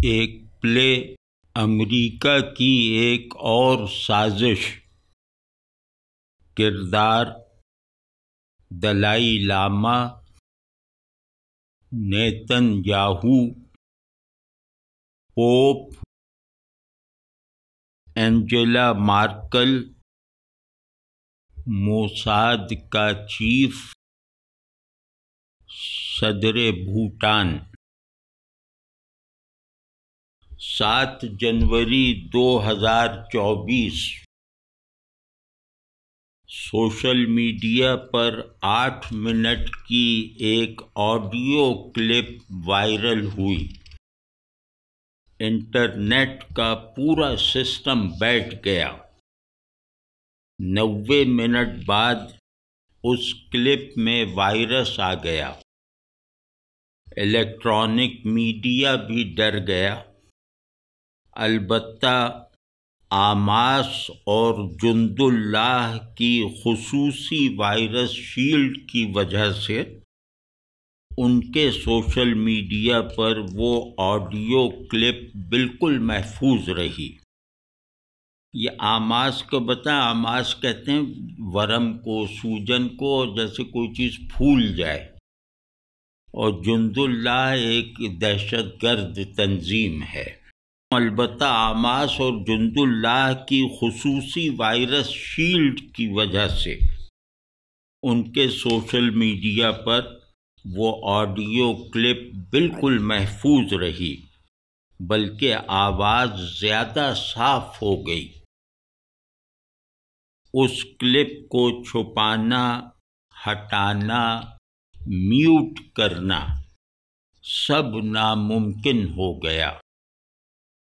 ایک پلے امریکہ کی ایک اور سازش، کردار Dalai Lama, Netanyahu, Pope, Angela Merkel, Mossad کا چیف، صدر بھوٹان۔ 7 جنوری 2024 سوشل میڈیا پر 8 منٹ کی ایک آڈیو کلپ وائرل ہوئی۔ انٹرنیٹ کا پورا سسٹم بیٹھ گیا۔ 90 منٹ بعد اس کلپ میں وائرس آ گیا۔ الیکٹرانک میڈیا بھی ڈر گیا۔ البتہ آماس اور جند اللہ کی خصوصی وائرس شیلڈ کی وجہ سے ان کے سوشل میڈیا پر وہ آڈیو کلپ بالکل محفوظ رہی۔ یہ آماس کو آماس کہتے ہیں ورم کو، سوجن کو، جیسے کوئی چیز پھول جائے، اور جند اللہ ایک دہشت گرد تنظیم ہے۔ البتہ آماس اور جند اللہ کی خصوصی وائرس شیلڈ کی وجہ سے ان کے سوشل میڈیا پر وہ آڈیو کلپ بالکل محفوظ رہی، بلکہ آواز زیادہ صاف ہو گئی۔ اس کلپ کو چھپانا، ہٹانا، میوٹ کرنا سب ناممکن ہو گیا۔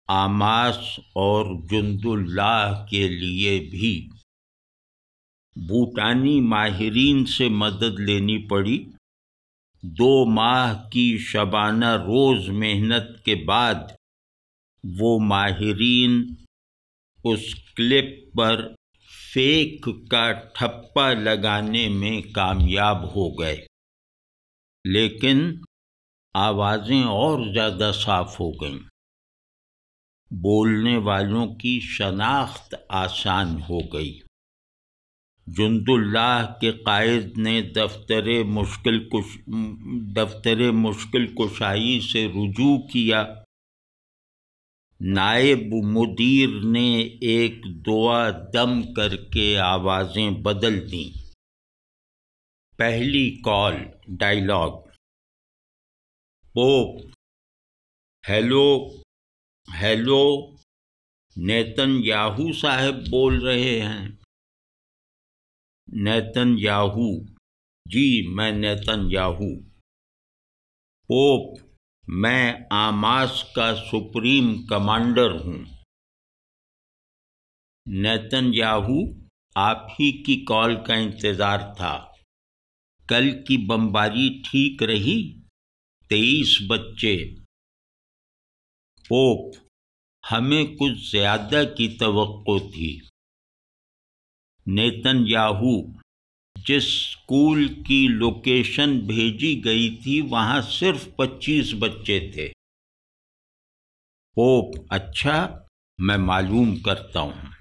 آماس اور جند اللہ کے لیے بھی بھوٹانی ماہرین سے مدد لینی پڑی۔ 2 ماہ کی شبانہ روز محنت کے بعد وہ ماہرین اس کلپ پر فیک کا ٹھپا لگانے میں کامیاب ہو گئے، لیکن آوازیں اور زیادہ صاف ہو گئیں۔ بولنے والوں کی شناخت آسان ہو گئی۔ جند اللہ کے قائد نے دفتر مشکل کشائی سے رجوع کیا۔ نائب مدیر نے ایک دعا دم کر کے آوازیں بدل دیں۔ پہلی call dialogue: Pope: hello, Netanyahu صاحب بول رہے ہیں؟ نیتن یاہو: جی، میں نیتن یاہو۔ پوپ: میں آماس کا سپریم کمانڈر ہوں۔ نیتن یاہو: آپ ہی کی کال کا انتظار تھا۔ کل کی بمباری ٹھیک رہی؟ 23 بچے۔ پوپ: ہمیں کچھ زیادہ کی توقع تھی۔ نیتن یاہو: جس اسکول کی لوکیشن بھیجی گئی تھی وہاں صرف 25 بچے تھے۔ پوپ: اچھا، میں معلوم کرتا ہوں۔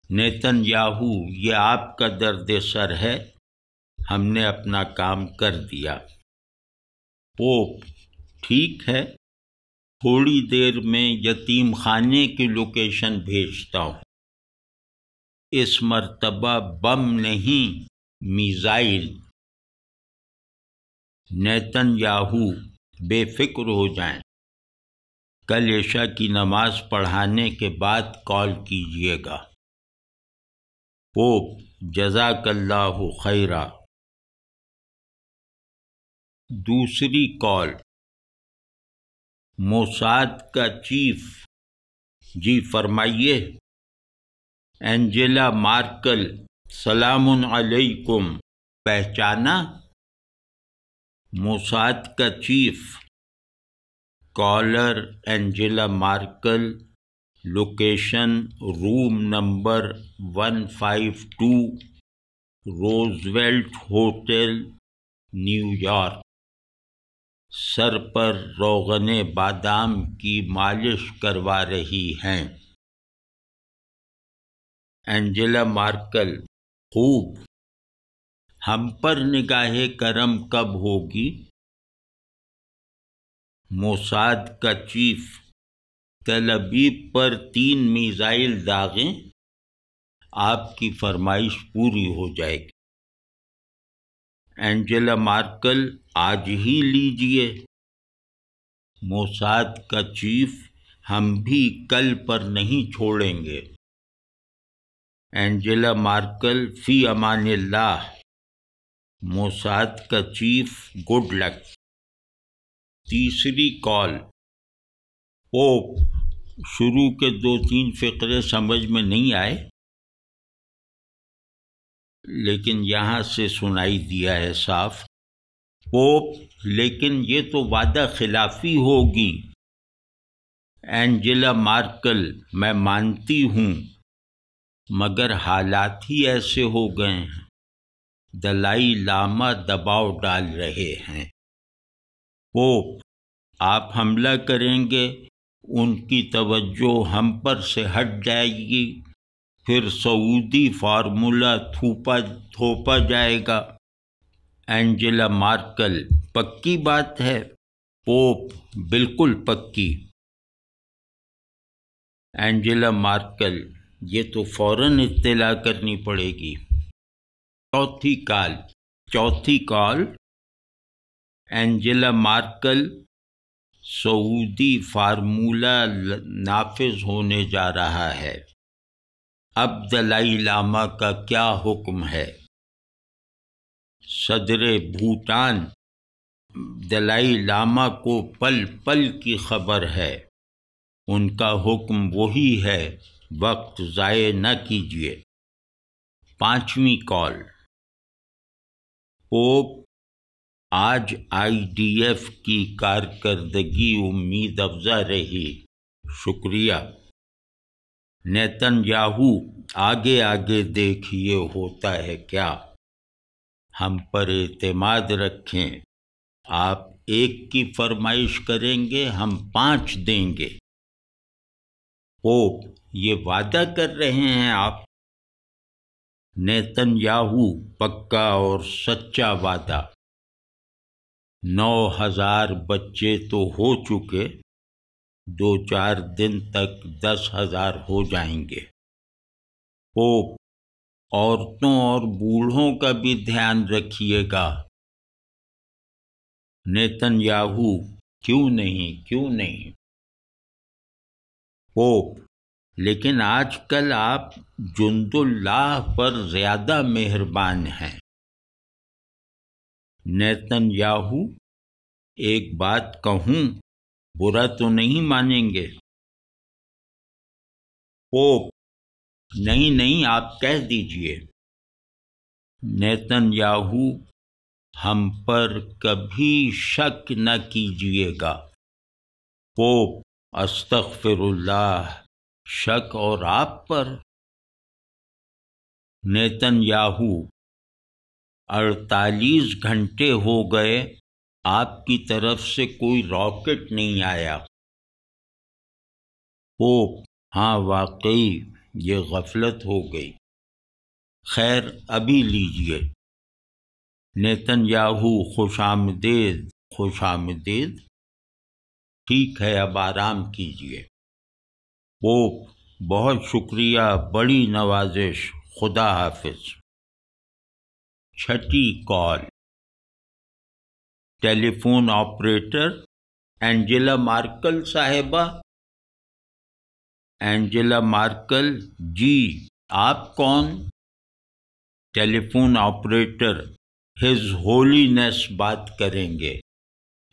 نیتن یاہو: یہ آپ کا درد سر ہے، ہم نے اپنا کام کر دیا۔ پوپ: ٹھیک ہے، تھوڑی دیر میں یتیم خانے کی لوکیشن بھیجتا ہوں۔ اس مرتبہ بم نہیں، میزائل۔ نیتن یاہو: بے فکر ہو جائیں، کل عشاء کی نماز پڑھانے کے بعد کال کیجیے گا۔ پوپ: جزاک اللہ خیرا۔ دوسری کال: موساد کا چیف: جی فرمائیے۔ اینجیلا مارکل: سلام علیکم، پہچانا؟ موساد کا چیف: caller Angela Merkel, location room number 152، Roosevelt hotel, New York. سر پر روغن بادام کی مالش کروا رہی ہیں۔ اینجلا مارکل: خوب، ہم پر نگاہ کرم کب ہوگی؟ موساد کا چیف: تل ابیب پر 3 میزائل داغیں، آپ کی فرمائش پوری ہو جائے گی۔ اینجلا مارکل: آج ہی لیجئے۔ موساد کا چیف: ہم بھی کل پر نہیں چھوڑیں گے۔ اینجلا مارکل: فی امان اللہ۔ موساد کا چیف: گڈ لک۔ تیسری کال: پوپ: شروع کے 2-3 فقرے سمجھ میں نہیں آئے، لیکن یہاں سے سنائی دیا ہے صاف۔ پوپ: لیکن یہ تو وعدہ خلافی ہوگی۔ اینجلا مارکل: میں مانتی ہوں، مگر حالات ہی ایسے ہو گئے ہیں۔ دلائی لاما دباؤ ڈال رہے ہیں۔ پوپ: آپ حملہ کریں گے، ان کی توجہ ہم پر سے ہٹ جائے گی، پھر سعودی فارمولہ تھوپا جائے گا۔ اینجلا مارکل: پکی بات ہے؟ پوپ: بالکل پکی۔ اینجلا مارکل: یہ تو فوراً اطلاع کرنی پڑے گی۔ چوتھی کال: اینجلا مارکل: سعودی فارمولہ نافذ ہونے جا رہا ہے، اب دلائی لاما کا کیا حکم ہے؟ صدر بھوٹان: دلائی لاما کو پل پل کی خبر ہے، ان کا حکم وہی ہے، وقت ضائع نہ کیجیے۔ پانچویں کال: پوپ: آج IDF کی کارکردگی امید افزا رہی، شکریہ۔ نیتن یاہو: آگے آگے دیکھیے ہوتا ہے کیا، ہم پر اعتماد رکھیں، آپ 1 کی فرمائش کریں گے، ہم 5 دیں گے۔ پوپ: یہ وعدہ کر رہے ہیں آپ؟ نیتن یاہو: پکا اور سچا وعدہ۔ 9000 بچے تو ہو چکے، 2-4 دن تک 10,000 ہو جائیں گے۔ پوپ: عورتوں اور بوڑھوں کا بھی دھیان رکھیے گا۔ نیتن یاہو: کیوں نہیں۔ پوپ: لیکن آج کل آپ جند اللہ پر زیادہ مہربان ہیں۔ نیتن یاہو: ایک بات کہوں، برا تو نہیں مانیں گے؟ پوپ: نہیں، آپ کہہ دیجئے۔ نیتن یاہو: ہم پر کبھی شک نہ کیجیے گا۔ پوپ: استغفر اللہ، شک اور آپ پر؟ نیتن یاہو: 48 گھنٹے ہو گئے، آپ کی طرف سے کوئی راکٹ نہیں آیا۔ پوپ: ہاں واقعی یہ غفلت ہو گئی، خیر ابھی لیجئے۔ نیتن یاہو: خوش آمدید، ٹھیک ہے، اب آرام کیجئے۔ پوپ: بہت شکریہ، بڑی نوازش، خدا حافظ۔ چھٹی call: telephone operator: Angela Merkel صاحبہ۔ اینجلا مارکل: جی، آپ کون؟ Telephone operator: His Holiness بات کریں گے،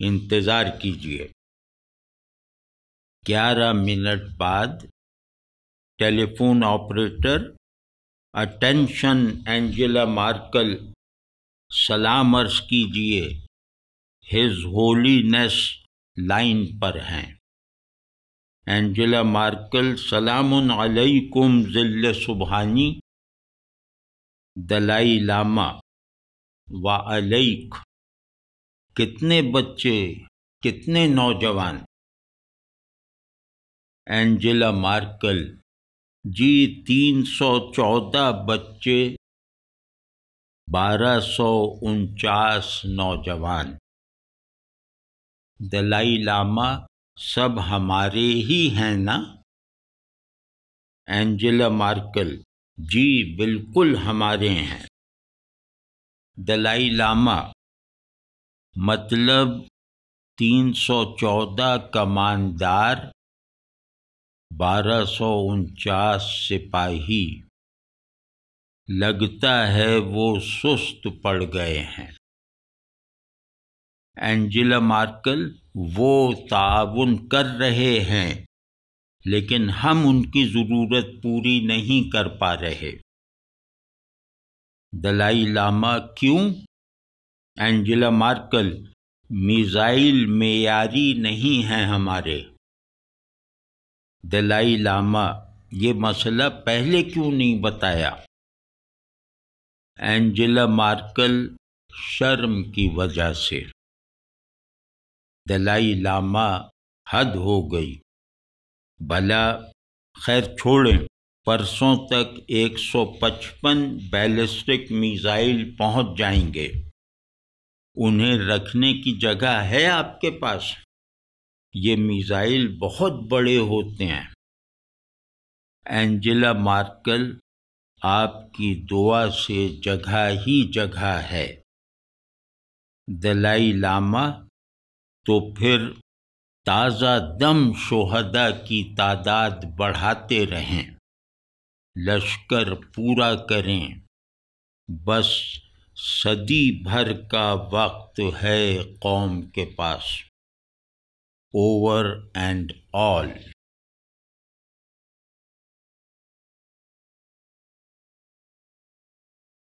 انتظار کیجیے۔ 11 منٹ بعد telephone operator: attention Angela Merkel, سلام عرض کیجیے، ہز ہولینس لائن پر ہیں۔ اینجلا مارکل: سلام علیکم ذل سبحانی۔ دلائی لاما: وعلیک۔ کتنے بچے؟ کتنے نوجوان؟ اینجلا مارکل: جی 314 بچے، 1249 نوجوان۔ دلائی لاما: سب ہمارے ہی ہیں نا؟ اینجلا مارکل: جی بالکل ہمارے ہیں۔ دلائی لاما: مطلب 314 کماندار، 1249 سپاہی، لگتا ہے وہ سست پڑ گئے ہیں۔ اینجلا مارکل: وہ تعاون کر رہے ہیں لیکن ہم ان کی ضرورت پوری نہیں کر پا رہے۔ دلائی لاما: کیوں؟ اینجلا مارکل: میزائل معیاری نہیں ہیں ہمارے۔ دلائی لاما: یہ مسئلہ پہلے کیوں نہیں بتایا؟ اینجلا مارکل: شرم کی وجہ سے۔ دلائی لاما: حد ہو گئی۔ بھلا خیر چھوڑیں، پرسوں تک 155 بیلسٹک میزائل پہنچ جائیں گے۔ انہیں رکھنے کی جگہ ہے آپ کے پاس؟ یہ میزائل بہت بڑے ہوتے ہیں۔ اینجلا مارکل: آپ کی دعا سے جگہ ہی جگہ ہے۔ دلائی لاما: تو پھر تازہ دم شہداء کی تعداد بڑھاتے رہیں، لشکر پورا کریں، بس صدی بھر کا وقت ہے قوم کے پاس۔ Over and all.